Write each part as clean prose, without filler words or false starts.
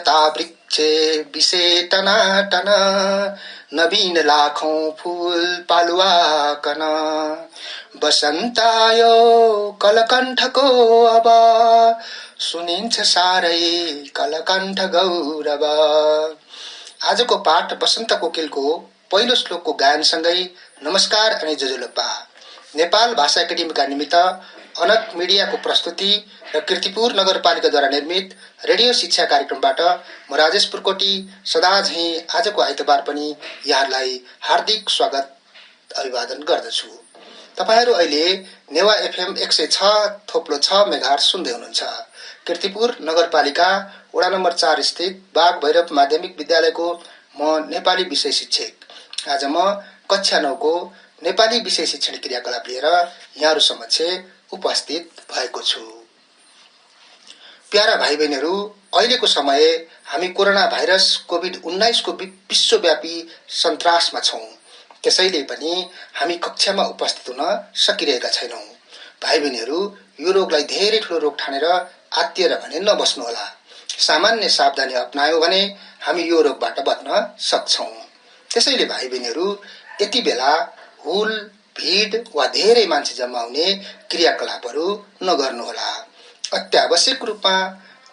लता वृक्षे विषे टनाटन नवीन लाखौं फूल पालुवाकन बसन्तायो कलकण्ठको अब सुनिन्छ सारै कलकण्ठ गौरव। आजको पाठ बसन्त कोकिलको पहिलो श्लोकको गायनसँगै नमस्कार अनि जजुलप्पा। नेपाल भाषा एकाडेमीका निमित्त अनक मिडियाको प्रस्तुति र कीर्तिपुर नगरपालिकाद्वारा निर्मित रेडियो शिक्षा कार्यक्रमबाट म राजेश पुर्कोटी सदा झैं आजको आइतबार पनि यहाँलाई हार्दिक स्वागत अभिवादन गर्दछु। तपाईहरू अहिले नेवा एफएम 106.6 मेगाहर्ज सुन्दै हुनुहुन्छ। कीर्तिपुर नगरपालिका वडा नम्बर 4 स्थित बाघ भैरव माध्यमिक विद्यालयको म नेपाली विषय शिक्षक। आज म कक्षा 9 को नेपाली विषय शिक्षण क्रियाकलाप लिएर यहाँहरु समक्ष उपस्थित भएको छु। प्यारा भाइ बहिनीहरु, अहिलेको समय हामी कोरोना भाइरस कोभिड-19 को विश्वव्यापी सन्तासमा छौं। त्यसैले पनि हामी कक्षामा उपस्थित हुन सकिरहेका छैनौं। भाइ बहिनीहरु, यो रोगलाई धेरै ठूलो रोग ठानेर आत्तिएर भने नबस्नुहोला। सामान्य सावधानी अपनायौं भने हामी यो रोगबाट बच्न सक्छौं। त्यसैले भाइ बहिनीहरु, यति बेला हुल भीड वा धेरै मान्छे जम्मा हुने क्रियाकलापहरू नगर्नुहोला। अत्यावश्यक रूपमा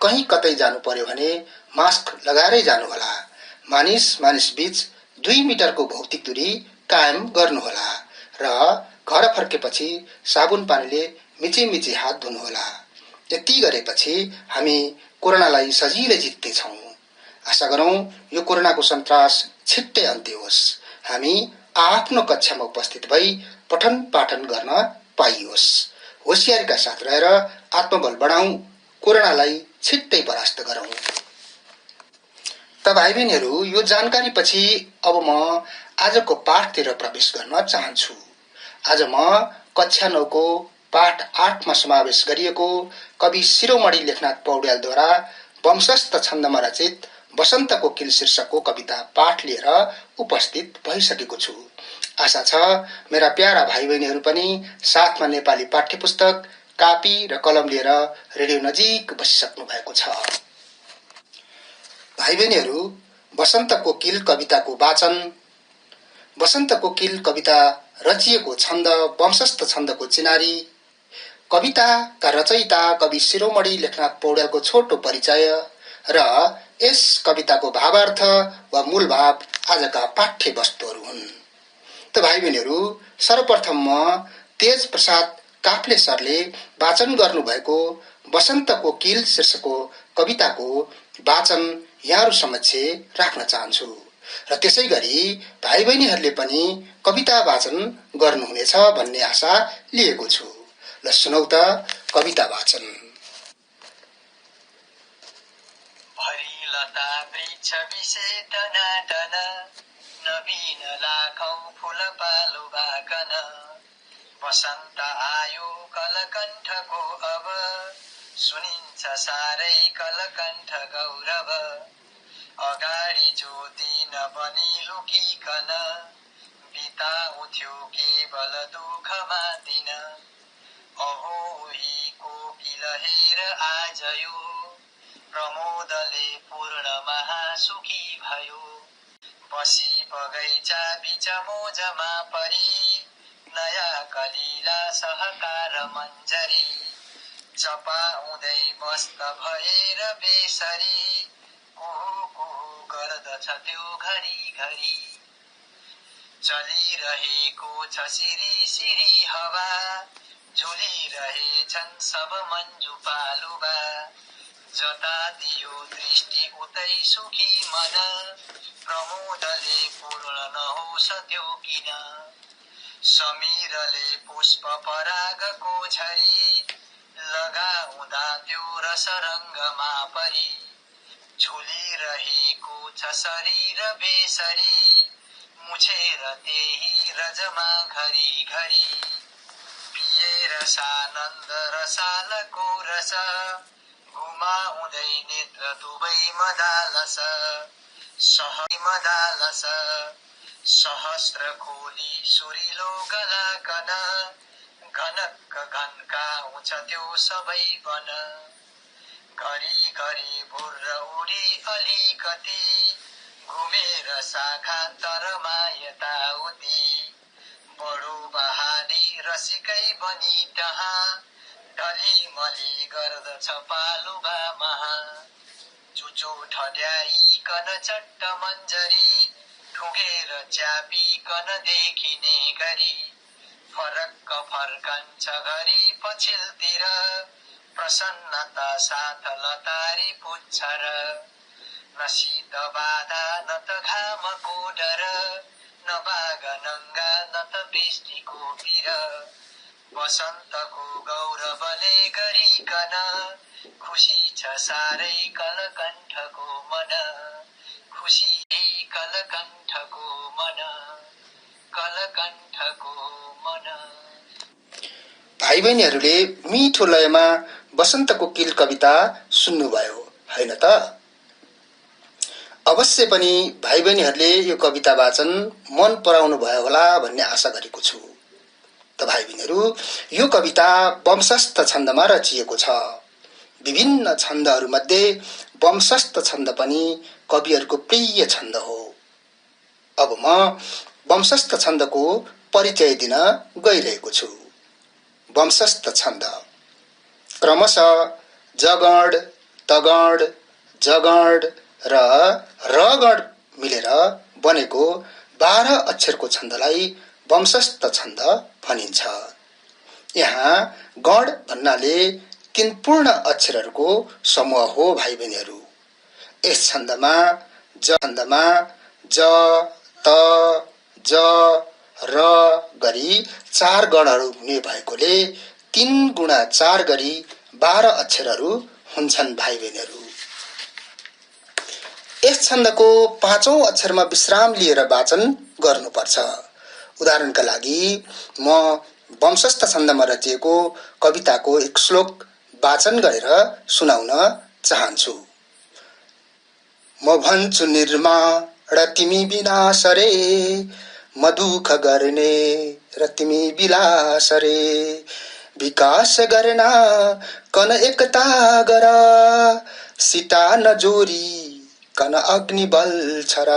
कहीं कतै जानु पर्यो भने मास्क लगाएरै जानुहोला। मानिस बीच 2 मिटरको भौतिक दूरी कायम गर्नुहोला र घर फर्केपछि साबुन पानीले मिची हात धुनुहोला। यति गरेपछि हामी कोरोनालाई सजिलै जित्ते छौं। आशा गरौं यो कोरोनाको सन्तास छिट्टै अन्त्य होस्। हामी आफ्नो कक्षामा उपस्थित भई पठन पाठन गर्न पाइयोस्। होशियारीका साथ रहेर आत्मबल बढाउँ, कोरोनालाई छिट्टै परास्त गरौं। त भाइ बहिनीहरु, यो जानकारी पछि अब म आजको पाठतिर प्रवेश गर्न चाहन्छु। आज म कक्षा 9 को पाठ 8 मा समावेश गरिएको कवि शिरोमणि लेखनाथ पौड्यालद्वारा वंशस्थ छन्दमा रचित बसन्त कोकिल शीर्षकको कविता पाठ लिएर उपस्थित भइसकेको छु। आशा छ मेरा प्यारा भाइ बहिनीहरु पनि साथमा नेपाली पाठ्यपुस्तक, कापी र कलम लिएर रेडियो नजिक बसिसक्नु भएको छ। भाइ बहिनीहरु, बसन्त कोकिल कविताको वाचन। बसन्त कोकिल कविता रचिएको छन्द वंशस्थ छन्दको चिनारी। कविताका रचयिता कवि शिरोमणि लेखनाथ पौड्यालको छोटो परिचय र यस कविताको भावार्थ वा मूल भाव आजका पाठ्य वस्तुहरू हुन्। त भाइ बहिनीहरु, सर्वप्रथम म तेज प्रसाद काफ्ले सरले वाचन गर्नुभएको बसन्त कोकिल शीर्षकको कविताको वाचन यहाँहरु समक्ष राख्न चाहन्छु र त्यसैगरी भाइ बहिनीहरुले पनि कविता वाचन गर्नुहुनेछ भन्ने आशा लिएको छु। ल सुनौ त कविता वाचन। लता वृक्ष विषे टनाटन नवीन लाखौं फूल पालुवाकन वसन्त आयो कलकण्ठको अब सुनिन्छ सारै कलकण्ठ गौरव अगाडि ज्योति नबनी लुकिकन बिताउँथ्यो केवल दुःखमा दिन अहो उही कोकिल हेर आज यो प्रमोदले पूर्ण महासुखी भयो बसी बगैँचा बीच मोजमा परी नयाँ कलिला सहकार मञ्जरी चपाउँदै मस्त भएर बेसरी कुहु कुहु गर्दछ त्यो घरी घरी चलिरहेको छ सिरी सिरी हवा झुलिरहेछन् सब मन्जु पालुवा जता दियो दृष्टि उतै सुखी मन प्रमोदले पूर्ण नहोस् त्यो किन समीरले पुष्प परागको झरी लगाउँदा त्यो रसरङ्गमा परी झुलिरहेको छ शरीर बेसरी मुछेर त्यही रजमा घरी घरी पिएर सानन्द रसालको रस घुमाउँदै नेत्र दुवै मदालस सहस्र खोली सुरिलो गलाकन घनक्क घन्काउँछ त्यो सबै वन घरी घरी भुर्र उडी अलिकति घुमेर शाखान्तरमा यताउति बडो बहाली रसिकै बनी तहाँ ढलिमली गर्दछ पालुवा महा चुचो ठड्याइकन चट्ट मन्जरी ठुगेर च्यापिकन देखिने गरी फरक्क फर्कन्छ घरी पछिल्तिर प्रसन्नता साथ लतारी पुच्छ र न शीत बाधा न त घामको डर न बागनङ्गा न त वृष्टिको पिर वसन्तको गौरवले गरिकन खुसी छ सारै कलकण्ठको मन खुसी कलकण्ठको मन कलकण्ठको मन। भाइ बहिनीहरूले मिठो लयमा वसन्तको किल कविता सुन्नुभयो हैन त? अवश्य पनि भाइ बहिनीहरूले यो कविता वाचन मन पराउनु भयो होला भन्ने आशा गरेको छु। त भाइ बहिनीहरू, यो कविता वंशस्थ छन्दमा रचिएको छ। विभिन्न छन्दहरूमध्ये वंशस्थ छन्द पनि कविहरूको प्रिय छन्द हो। अब म वंशस्थ छन्दको परिचय दिन गइरहेको छु। वंशस्थ छन्द क्रमशः जगण, तगण, जगण र रगण मिलेर बनेको 12 अक्षरको छन्दलाई वंशस्थ छन्द भनिन्छ। यहाँ गण भन्नाले 3 पूर्ण अक्षरहरूको समूह हो भाइ बहिनीहरू। यस छन्दमा ज, त, ज, र गरी 4 गणहरू हुने भएकोले 3 गुणा 4 गरी 12 अक्षरहरू हुन्छन् भाइ बहिनीहरू। यस छन्दको 5औं अक्षरमा विश्राम लिएर वाचन गर्नुपर्छ। उदाहरणका लागि म वंशस्थ छन्दमा रचिएको कविताको एक श्लोक वाचन गरेर सुनाउन चाहन्छु। म भन्छु निर्माण तिमी विनाश रे, म दुःख गर्ने र तिमी विलास रे, विकास गर्न कन एकता गर, सीता नजोरी कन अग्नि बल छर।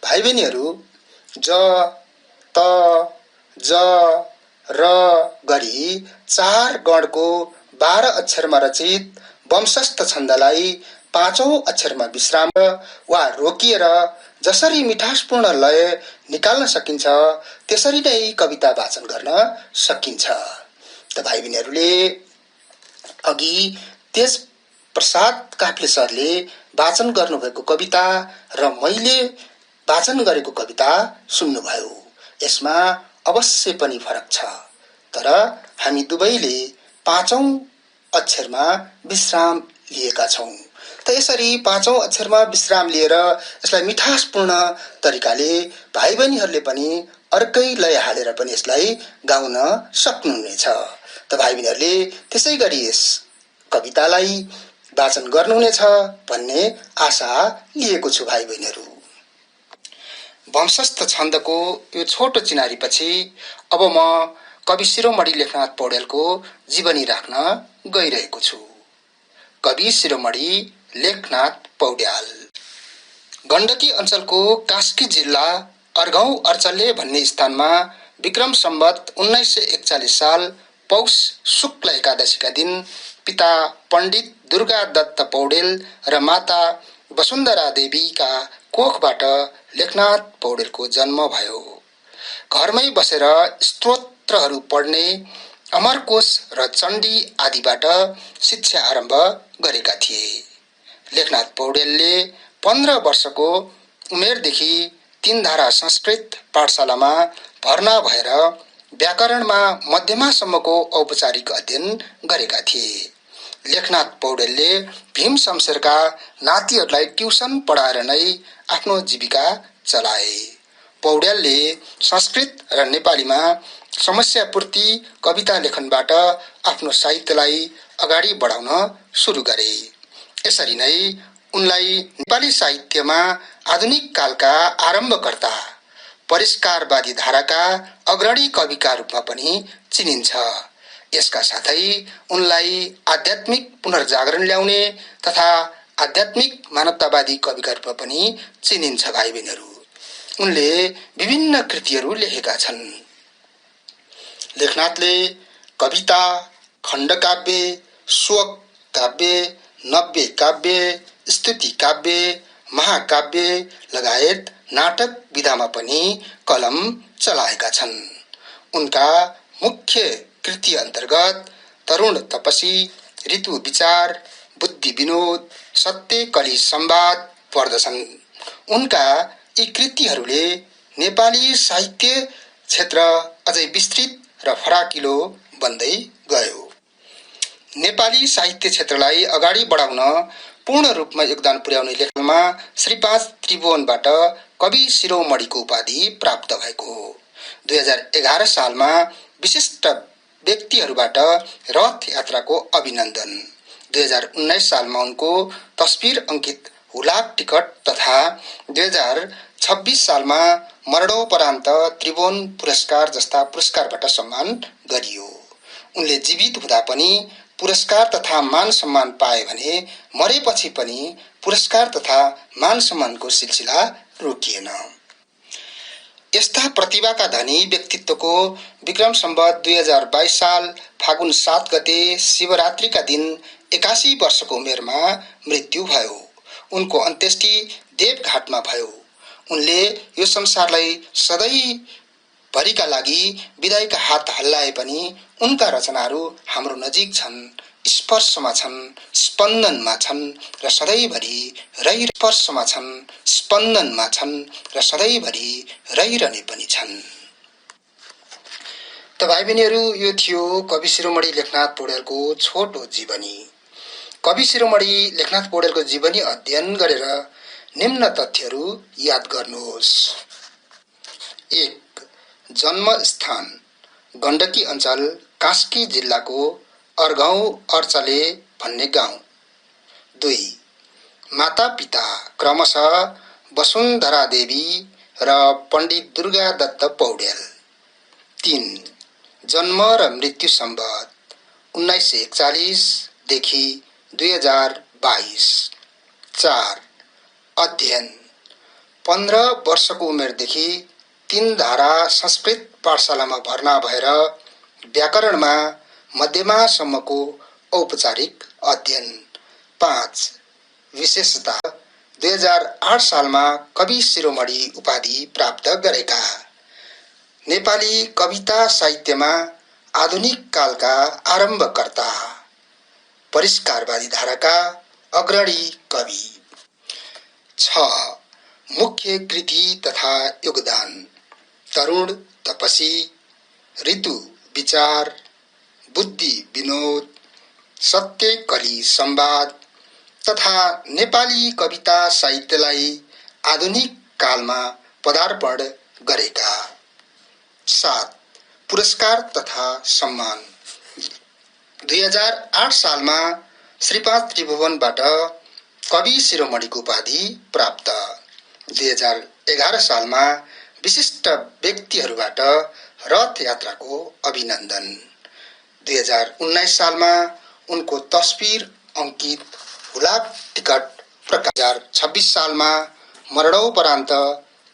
भाइ बहिनीहरू, ज, त, ज, र गरी 4 गणको 12 अक्षरमा रचित वंशस्थ छन्दलाई 5औं अक्षरमा विश्राम वा रोकिएर जसरी मिठासपूर्ण लय निकाल्न सकिन्छ त्यसरी नै कविता वाचन गर्न सकिन्छ। त भाइ बहिनीहरूले अघि तेज प्रसाद काफ्ले सरले वाचन गर्नुभएको कविता र मैले वाचन गरेको कविता सुन्नुभयो। यसमा अवश्य पनि फरक छ, तर हामी दुवैले 5औं अक्षरमा विश्राम लिएका छौं। त यसरी 5औं अक्षरमा विश्राम लिएर यसलाई मिठासपूर्ण तरिकाले भाइ बहिनीहरूले पनि अर्कै लय हालेर पनि यसलाई गाउन सक्नुहुनेछ। त भाइ बहिनीहरूले त्यसै गरी यस कवितालाई वाचन गर्नुहुनेछ भन्ने आशा लिएको छु भाइ बहिनीहरू। वंशस्थ छन्दको यो छोटो चिनारीपछि अब म कवि शिरोमणि लेखनाथ पौड्यालको जीवनी राख्न गइरहेको छु। कवि शिरोमणि लेखनाथ पौड्याल गण्डकी अञ्चलको कास्की जिल्ला अर्घौं अर्चल्ले भन्ने स्थानमा विक्रम सम्वत 1941 साल पौष शुक्ल एकादशीका दिन पिता पण्डित दुर्गा दत्त पौडेल र माता वसुन्धरा देवीका कोखबाट लेखनाथ पौडेलको जन्म भयो। घरमै बसेर स्तोत्रहरू पढ्ने, अमरकोश र चण्डी आदिबाट शिक्षा आरम्भ गरेका थिए। लेखनाथ पौडेलले 15 वर्षको उमेरदेखि 3 धारा संस्कृत पाठशालामा भर्ना भएर व्याकरणमा मध्यमासम्मको औपचारिक अध्ययन गरेका थिए। लेखनाथ पौडेलले भीम शमशेरका नातिहरूलाई ट्युसन पढाएर नै आफ्नो जीविका चलाए। पौड्यालले संस्कृत र नेपालीमा समस्या पूर्ति कविता लेखनबाट आफ्नो साहित्यलाई अगाडि बढाउन सुरु गरे। यसरी नै उनलाई नेपाली साहित्यमा आधुनिक कालका आरम्भकर्ता, परिष्कारवादी धाराका अग्रणी कविका रूपमा पनि चिनिन्छ। यसका साथै उनलाई आध्यात्मिक पुनर्जागरण ल्याउने तथा आध्यात्मिक मानवतावादी कविका रूपमा पनि चिनिन्छ। भाइ बहिनीहरू, उनले विभिन्न कृतिहरू लेखेका छन्। लेखनाथले कविता, खण्डकाव्य, शोक काव्य, नव्य काव्य, स्तुति काव्य, महाकाव्य लगायत नाटक विधामा पनि कलम चलाएका छन्। उनका मुख्य कृति अन्तर्गत तरुण तपसी, ऋतु विचार, बुद्धि विनोद, सत्य कली संवाद पर्दछन्। उनका यी कृतिहरूले नेपाली साहित्य क्षेत्र अझै विस्तृत र फराकिलो बन्दै गयो। नेपाली साहित्य क्षेत्रलाई अगाडि बढाउन पूर्ण रूपमा योगदान पुर्याउने लेखनमा श्री 5 त्रिभुवनबाट कवि शिरोमणिको उपाधि प्राप्त भएको हो। 2011 सालमा विशिष्ट व्यक्तिहरूबाट रथ यात्राको अभिनन्दन, 2019 सालमा उनको तस्बिर अंकित हुलाक टिकट तथा 2026 सालमा मरणोपरान्त त्रिभुवन पुरस्कार जस्ता पुरस्कारबाट सम्मान गरियो। उनले जीवित हुँदा पनि पुरस्कार तथा मान सम्मान पाए भने मरेपछि पनि पुरस्कार तथा मान सम्मानको सिलसिला रोकिएन। यस्ता प्रतिभाका धनी व्यक्तित्वको विक्रम सम्वत 2022 साल फागुन 7 गते शिवरात्रिका दिन 81 वर्षको उमेरमा मृत्यु भयो। उनको अन्त्येष्टि देवघाटमा भयो। उनले यो संसारलाई सधैँ भरिका लागि विदाईका हात हल्लाए पनि उनका रचनाहरू हाम्रो नजिक छन्, स्पर्शमा छन्, स्पन्दनमा छन् र सधैँभरि स्पर्शमा छन्, स्पन्दनमा छन् र सधैँभरि रहिरहने पनि छन्। त भाइ बहिनीहरू, यो थियो कवि शिरोमणि लेखनाथ पौड्यालको छोटो जीवनी। कवि शिरोमणि लेखनाथ पौड्यालको जीवनी अध्ययन गरेर निम्न तथ्यहरू याद गर्नुहोस्। 1. जन्मस्थान गण्डकी अञ्चल कास्की जिल्लाको अर्गाउँ अर्चले भन्ने गाउँ। 2. माता पिता क्रमशः वसुन्धरा देवी र पण्डित दुर्गा दत्त पौड्याल। 3. जन्म र मृत्यु सम्वत 1941 देखि 2022। 4. अध्ययन 15 वर्षको उमेरदेखि 3 धारा संस्कृत पाठशालामा भर्ना भएर व्याकरणमा मध्यमासम्मको औपचारिक अध्ययन। 5. विशेषता 2008 सालमा कवि शिरोमणि उपाधि प्राप्त गरेका। नेपाली कविता साहित्यमा आधुनिक कालका आरम्भकर्ता, परिष्कारवादी धाराका अग्रणी कवि। 6. मुख्य कृति तथा योगदान तरुण तपसी, ऋतु विचार, बुद्धि विनोद, सत्य कली संवाद तथा नेपाली कविता साहित्यलाई आधुनिक कालमा पदार्पण गरेका। 7. पुरस्कार तथा सम्मान 2008 सालमा श्री 5 त्रिभुवनबाट कवि शिरोमणिको उपाधि प्राप्त। 2011 सालमा विशिष्ट व्यक्तिहरूबाट रथ यात्राको अभिनन्दन। 2019 सालमा उनको तस्बिर अंकित हुलाक टिकट प्रकाश। 2026 सालमा मरणोपरान्त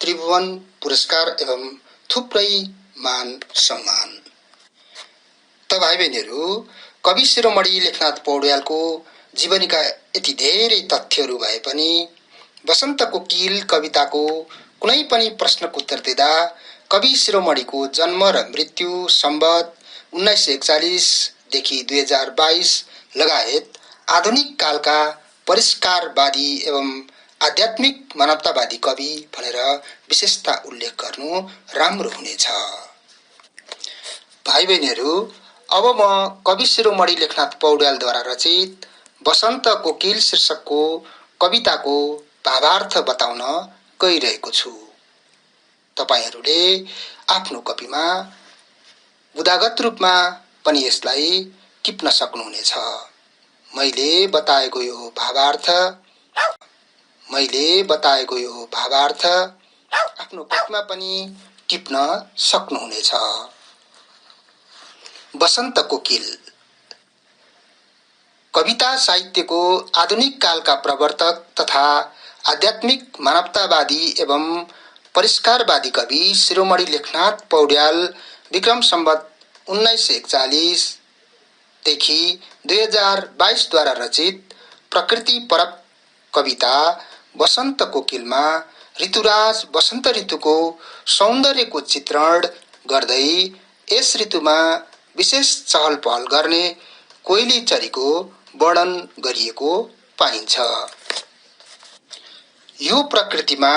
त्रिभुवन पुरस्कार एवं थुप्रै मान सम्मान। त भाइ बहिनीहरू, कवि शिरोमणि लेखनाथ पौड्यालको जीवनीका यति धेरै तथ्यहरू भए पनि वसन्त कोकिल कविताको कुनै पनि प्रश्नको उत्तर दिँदा कवि शिरोमणिको जन्म र मृत्यु सम्वत 1941 देखि 2022 लगायत आधुनिक कालका परिष्कारवादी एवं आध्यात्मिक मानवतावादी कवि भनेर विशेषता उल्लेख गर्नु राम्रो हुनेछ। भाइ बहिनीहरू, अब म कवि शिरोमणि लेखनाथ पौड्यालद्वारा रचित वसन्त कोकिल शीर्षकको कविताको भावार्थ बताउन गइरहेको छु। तपाईहरूले आफ्नो कपीमा उदागत रूपमा पनि यसलाई टिप्न सक्नुहुनेछ। मैले बताएको यो भावार्थ आफ्नो कपीमा पनि टिप्न सक्नुहुनेछ। वसन्त कोकिल। कविता साहित्यको आधुनिक कालका प्रवर्तक तथा आध्यात्मिक मानवतावादी एवं परिष्कारवादी कवि शिरोमणि लेखनाथ पौड्याल विक्रम सम्वत 1941 देखि 2022 द्वारा रचित प्रकृति परक कविता वसन्त कोकिलमा ऋतुराज वसन्त ऋतुको सौन्दर्यको चित्रण गर्दै यस ऋतुमा विशेष चहल पहल गर्ने कोइली चरीको वर्णन गरिएको पाइन्छ। यो प्रकृतिमा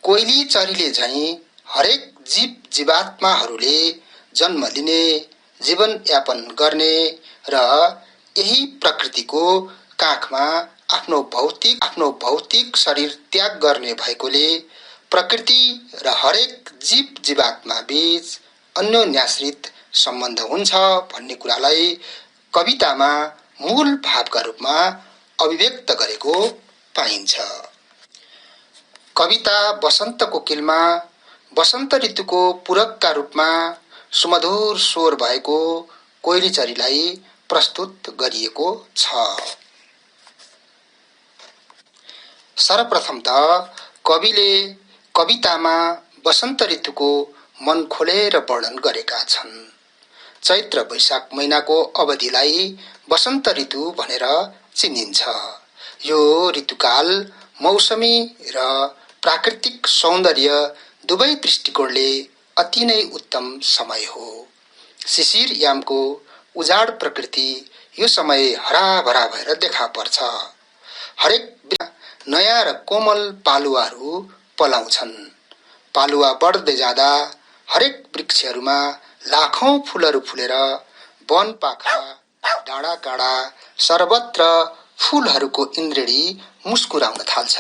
कोइली चरीले झैं हरेक जीव जीवात्माहरूले जन्म लिने, जीवन यापन गर्ने र यही प्रकृतिको काखमा आफ्नो भौतिक शरीर त्याग गर्ने भएकोले प्रकृति र हरेक जीव जीवात्मा बीच अन्योन्याश्रित सम्बन्ध हुन्छ भन्ने कुरालाई कवितामा मूल भावका रूपमा अभिव्यक्त गरेको पाइन्छ। कविता वसन्त कोकिलमा वसन्त ऋतुको पूरकका रूपमा सुमधुर स्वर भएको कोइली चरीलाई प्रस्तुत गरिएको छ। सर्वप्रथम त कविले कवितामा वसन्त ऋतुको मन खोलेर वर्णन गरेका छन्। चैत्र वैशाख महिनाको अवधिलाई वसन्त ऋतु भनेर चिनिन्छ। यो ऋतुकाल मौसमी र प्राकृतिक सौन्दर्य दुवै दृष्टिकोणले अति नै उत्तम समय हो। शिशिर यामको उजाड प्रकृति यो समय हराभरा भएर देखा पर्छ। हरेक नयाँ र कोमल पालुवाहरू पलाउँछन्। पालुवा बढ्दै जाँदा हरेक वृक्षहरूमा लाखौं फूलहरू फुलेर वन पाखा डाँडा काँडा सर्वत्र फूलहरूको इन्द्रेणी मुस्कुराउन थाल्छ।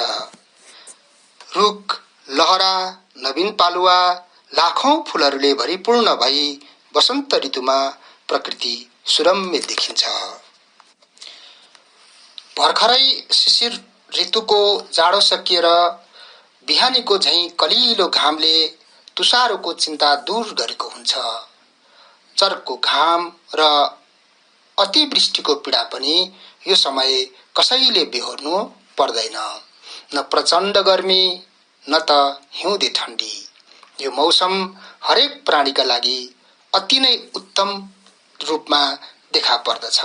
रुख लहरा नवीन पालुवा लाखौं फूलहरूले भरिपूर्ण भई वसन्त ऋतुमा प्रकृति सुरम्य देखिन्छ। भर्खरै शिशिर ऋतुको जाडो सकिएर बिहानीको झैं कलिलो घामले तुषारोको चिन्ता दूर गरेको हुन्छ। चर्को घाम र अतिवृष्टिको पीडा पनि यो समय कसैले बेहोर्नु पर्दैन। न प्रचण्ड गर्मी न त हिउँदे ठण्डी। यो मौसम हरेक प्राणीका लागि अति नै उत्तम रूपमा देखा पर्दछ।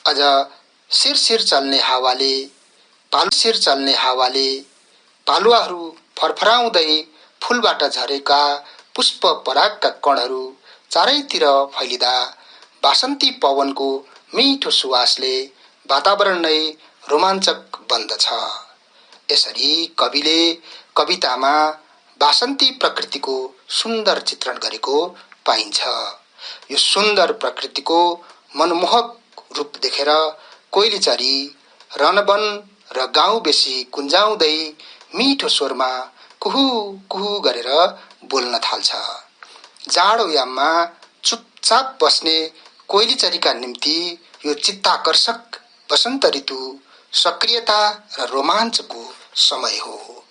अझ शिरशिर चल्ने हावाले पालुवाहरू फरफराउँदै फूलबाट झरेका पुष्प परागका कणहरू चारैतिर फैलिँदा वासन्ती पवनको मिठो सुवासले वातावरण नै रोमाञ्चक बन्दछ। यसरी कविले कवितामा वासन्ती प्रकृतिको सुन्दर चित्रण गरेको पाइन्छ। यो सुन्दर प्रकृतिको मनमोहक रूप देखेर कोइली चरी रनवन र गाउँ बेसी कुन्जाउँदै मिठो स्वरमा कुहु कुहु गरेर बोल्न थाल्छ। जाडो याममा चुपचाप बस्ने कोइली चरीका निम्ति यो चित्ताकर्षक वसन्त ऋतु सक्रियता र रोमाञ्चको समय हो।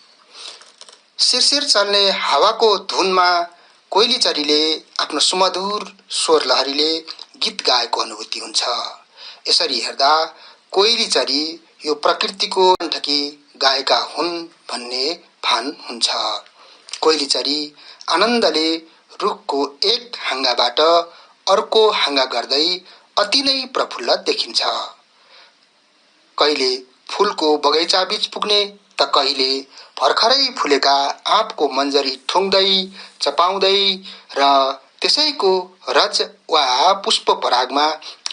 शिरशिर चल्ने हावाको धुनमा कोइली चरीले आफ्नो सुमधुर स्वर लहरीले गीत गाएको अनुभूति हुन्छ। यसरी हेर्दा कोइली चरी यो प्रकृतिको ढकी गाएका हुन् भन्ने भान हुन्छ। कोइली चरी आनन्दले रुखको एक हाँगाबाट अर्को हाँगा गर्दै अति नै प्रफुल्ल देखिन्छ। कहिले फूलको बगैँचा बीच पुग्ने त कहिले भर्खरै फुलेका आँपको मन्जरी ठुङ्दै चपाउँदै र त्यसैको रज वा पुष्प परागमा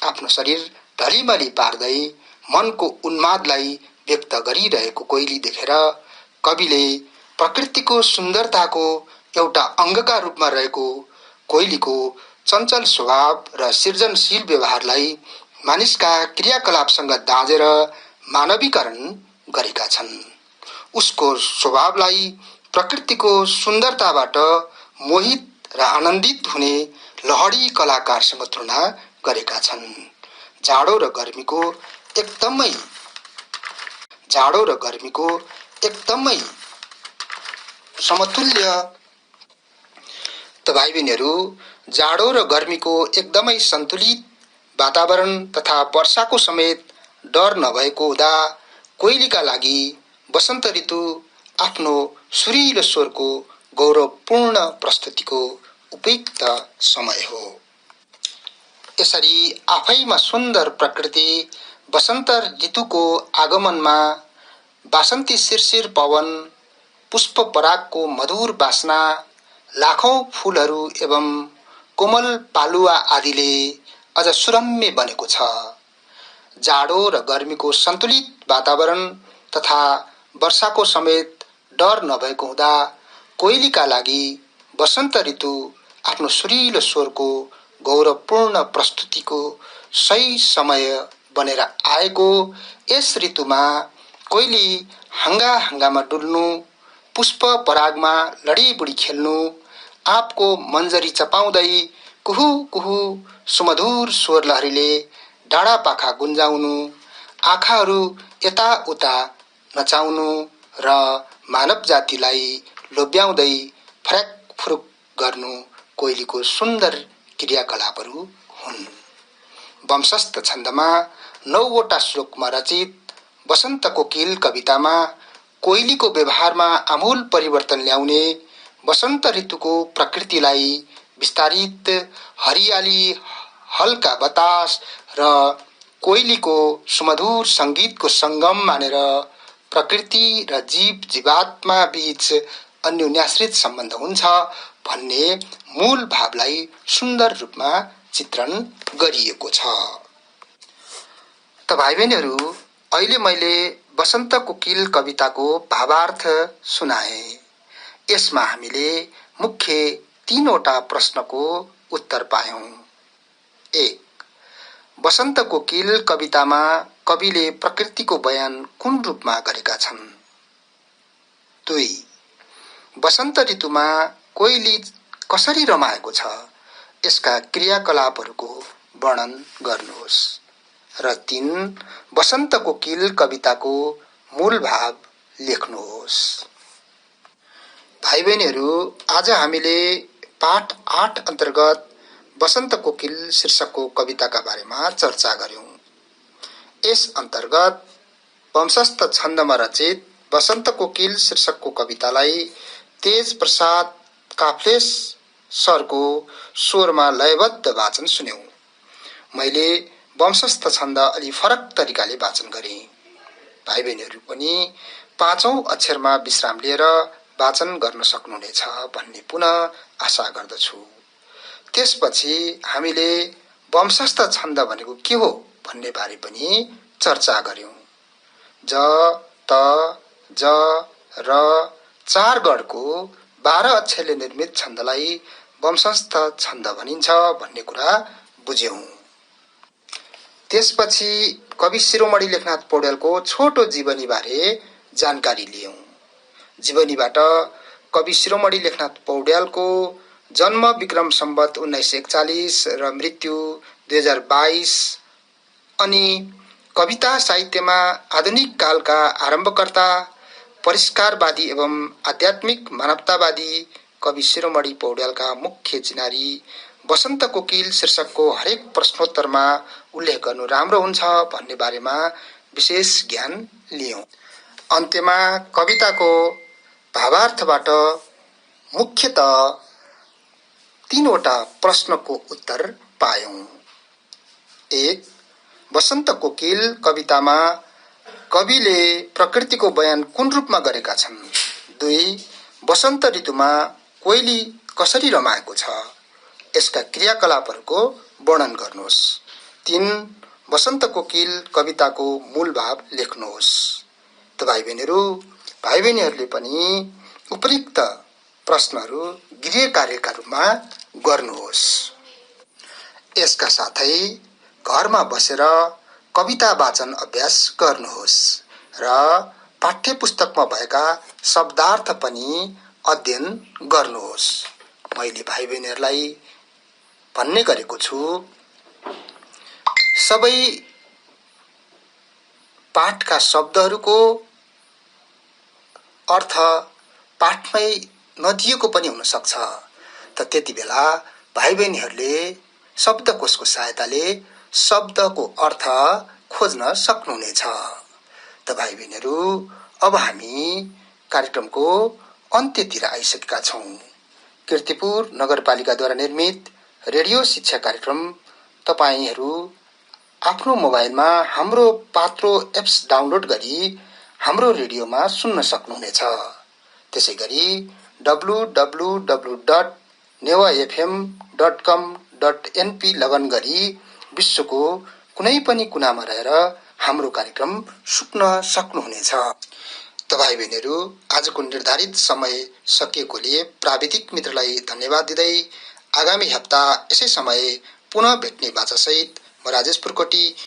आफ्नो शरीर ढलिमली पार्दै मनको उन्मादलाई व्यक्त गरिरहेको कोइली देखेर कविले प्रकृतिको सुन्दरताको एउटा अङ्गका रूपमा रहेको कोइलीको चञ्चल स्वभाव र सृजनशील व्यवहारलाई मानिसका क्रियाकलापसँग दाँजेर मानवीकरण गरेका छन्। उसको स्वभावलाई प्रकृतिको सुन्दरताबाट मोहित र आनन्दित हुने लहडी कलाकारसँग तुलना गरेका छन्। जाडो र गर्मीको एकदमै समतुल्य त भाइ बहिनीहरू, जाडो र गर्मीको एकदमै सन्तुलित वातावरण तथा वर्षाको समेत डर नभएको हुँदा कोइलीका लागि वसन्त ऋतु आफ्नो सुरिलो स्वरको गौरवपूर्ण प्रस्तुतिको उपयुक्त समय हो। यसरी आफैमा सुन्दर प्रकृति वसन्त ऋतुको आगमनमा वासन्ती शिरशिर पवन, पुष्प परागको मधुर बास्ना, लाखौं फूलहरू एवं कोमल पालुवा आदिले अझ सुरम्य बनेको छ। जाडो र गर्मीको सन्तुलित वातावरण तथा वर्षाको समेत डर नभएको हुँदा कोइलीका लागि वसन्त ऋतु आफ्नो सुरिलो स्वरको गौरवपूर्ण प्रस्तुतिको सही समय बनेर आएको यस ऋतुमा कोइली हाँगामा डुल्नु, पुष्प परागमा लडीबुडी खेल्नु, आँपको मन्जरी चपाउँदै कुहु कुहु सुमधुर स्वर लहरीले डाँडा पाखा गुन्जाउनु, आँखाहरू यताउता नचाउनु र मानव जातिलाई लोभ्याउँदै फरक फुरुक गर्नु कोइलीको सुन्दर क्रियाकलापहरू हुन्। वंशस्थ छन्दमा 9वटा श्लोकमा रचित वसन्त कोकिल कवितामा कोइलीको व्यवहारमा आमूल परिवर्तन ल्याउने, वसन्त ऋतुको प्रकृतिलाई विस्तारित हरियाली, हल्का बतास र कोइलीको सुमधुर संगीतको संगम मानेर प्रकृति र जीव जीवात्मा बीच अन्योन्याश्रित सम्बन्ध हुन्छ भन्ने मूल भावलाई सुन्दर रूपमा चित्रण गरिएको छ। त भाइ बहिनीहरू, अहिले मैले वसन्त कोकिल कविताको भावार्थ सुनाए। यसमा हामीले मुख्य 3वटा प्रश्नको उत्तर पायौं। 1. वसन्त कोकिल कवितामा कविले प्रकृतिको बयान कुन रूपमा गरेका छन्? 2. वसन्त ऋतुमा कोइली कसरी रमाएको छ, यसका क्रियाकलापहरूको वर्णन गर्नुहोस्। र 3. वसन्त कोकिल कविताको मूल भाव लेख्नुहोस्। भाइ बहिनीहरू, आज हामीले पाठ 8 अन्तर्गत वसन्त कोकिल शीर्षकको कविताका बारेमा चर्चा गर्यौं। यस अन्तर्गत वंशस्थ छन्दमा रचित वसन्त कोकिल शीर्षकको कवितालाई तेज प्रसाद काफ्लेस सरको स्वरमा लयबद्ध वाचन सुन्यौं। मैले वंशस्थ छन्द अलि फरक तरिकाले वाचन गरेँ। भाइ बहिनीहरू पनि 5औं अक्षरमा विश्राम लिएर वाचन गर्न सक्नुहुनेछ भन्ने पुनः आशा गर्दछु। त्यसपछि हामीले वंशस्थ छन्द भनेको के हो भन्ने बारे पनि चर्चा गर्यौं। ज, त, ज र 4 गणको 12 अक्षरले निर्मित छन्दलाई वंशस्थ छन्द भनिन्छ भन्ने कुरा बुझ्यौं। त्यसपछि कवि शिरोमणि लेखनाथ पौड्यालको छोटो जीवनी बारे जानकारी लियौं। जीवनीबाट कवि शिरोमणि लेखनाथ पौड्यालको जन्म विक्रम सम्वत 1941 र मृत्यु 2022 अनि कविता साहित्यमा आधुनिक कालका आरम्भकर्ता, परिष्कारवादी एवं आध्यात्मिक मानवतावादी कवि शिरोमणि पौड्यालका मुख्य चिनारी वसन्त कोकिल शीर्षकको हरेक प्रश्नोत्तरमा उल्लेख गर्नु राम्रो हुन्छ भन्ने बारेमा विशेष ज्ञान लियौं। अन्त्यमा कविताको भावार्थबाट मुख्यतः 3वटा प्रश्नको उत्तर पायौं। 1. वसन्त कोकिल कवितामा कविले प्रकृतिको बयान कुन रूपमा गरेका छन्? 2. वसन्त ऋतुमा कोइली कसरी रमाएको छ, यसका क्रियाकलापहरूको वर्णन गर्नुहोस्। 3. वसन्त कोकिल कविताको मूल भाव लेख्नुहोस्। त भाइ बहिनीहरूले पनि उपयुक्त प्रश्नहरू गृह कार्यका रूपमा गर्नुहोस्। यसका साथै घरमा बसेर कविता वाचन अभ्यास गर्नुहोस् र पाठ्य पुस्तकमा भएका शब्दार्थ पनि अध्ययन गर्नुहोस्। मैले भाइ बहिनीहरूलाई भन्ने गरेको छु, सबै पाठका शब्दहरूको अर्थ पाठमै नदिएको पनि हुन सक्छ, त त्यति बेला भाइ बहिनीहरूले शब्दकोशको सहायताले शब्दको अर्थ खोज्न सक्नुहुनेछ। त भाइ बहिनीहरू, अब हामी कार्यक्रमको अन्त्यतिर आइसकेका छौं। कीर्तिपुर नगरपालिकाद्वारा निर्मित रेडियो शिक्षा कार्यक्रम तपाईहरू आफ्नो मोबाइलमा हाम्रो पात्रो एप्स डाउनलोड गरी हाम्रो रेडियोमा सुन्न सक्नुहुनेछ। त्यसैगरी www.newafm.com.np लगन गरी विश्वको कुनै पनि कुनामा रहेर हाम्रो कार्यक्रम सुन्न सक्नुहुनेछ। त भाइ बहिनीहरू, आजको निर्धारित समय सकिएकोले प्राविधिक मित्रलाई धन्यवाद दिँदै आगामी हप्ता यसै समय पुनः भेट्ने बाचासहित म राजेश पुर्कोटी